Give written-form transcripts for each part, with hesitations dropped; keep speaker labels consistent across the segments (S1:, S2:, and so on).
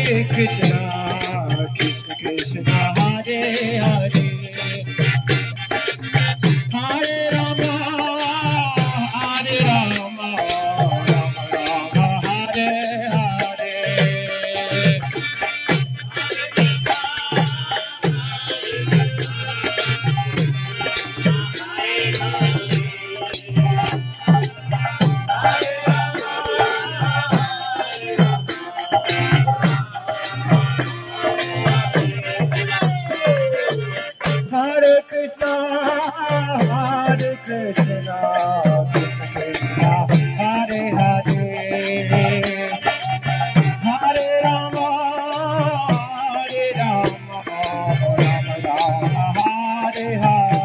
S1: Krishna, Krishna Krishna, Hare Hare, Hare Rama, Hare Rama, Rama Rama, Hare Hare. Hare Krishna, Hare Krishna, Krishna Krishna, Hare Hare, Hare Rama, Hare Rama, Rama Rama, Hare Hare.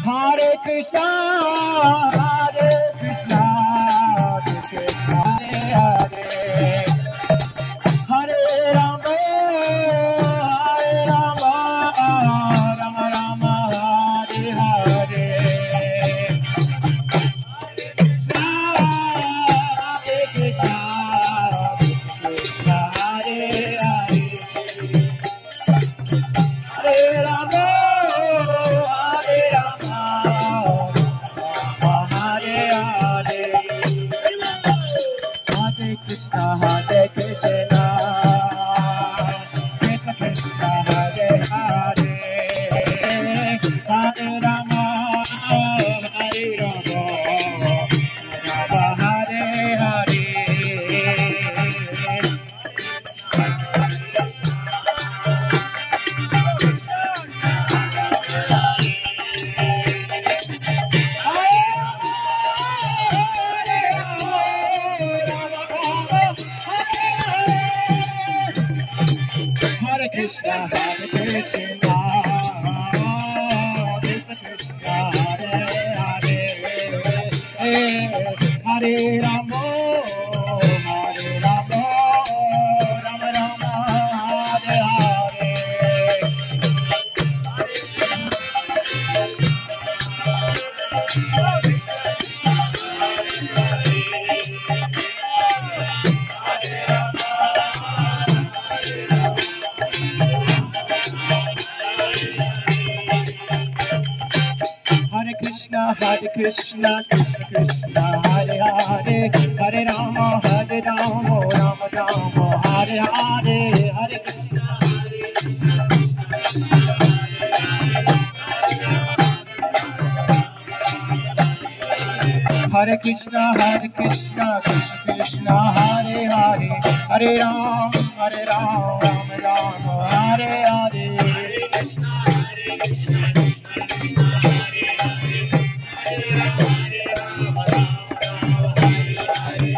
S1: Hare Krishna, Hare Krishna, Krishna Hare Hare, Hare Rama, Hare Rama, Rama Rama, Hare Hare. Hare Krishna, Krishna Hare Hare, Hare Rama, Hare Rama, Hare Hare. Hare Krishna, Hare Krishna, Krishna Krishna, Hare Hare, Hare Rama, Hare Rama, Rama Hare Hare. Hare Krishna, Hare Krishna, Krishna Krishna, Hare Hare, Hare Rama, Hare Rama, Rama Rama, Hare Hare. Hare Krishna, Hare Krishna, Krishna Krishna, Hare Hare, Hare Rama, Hare Rama, Rama Rama, Hare Hare, Hare Krishna, Hare Krishna, Hare Krishna, Krishna Krishna, Hare Hare, Hare Rama, Hare Rama, Rama Rama, Hare Hare.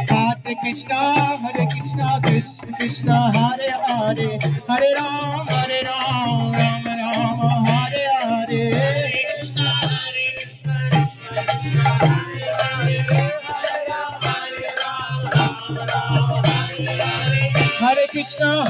S1: Hare Krishna, Hare Krishna, Krishna Krishna, Hare Hare, Hare Rama, Rama Rama, Hare Hare. Hare Krishna,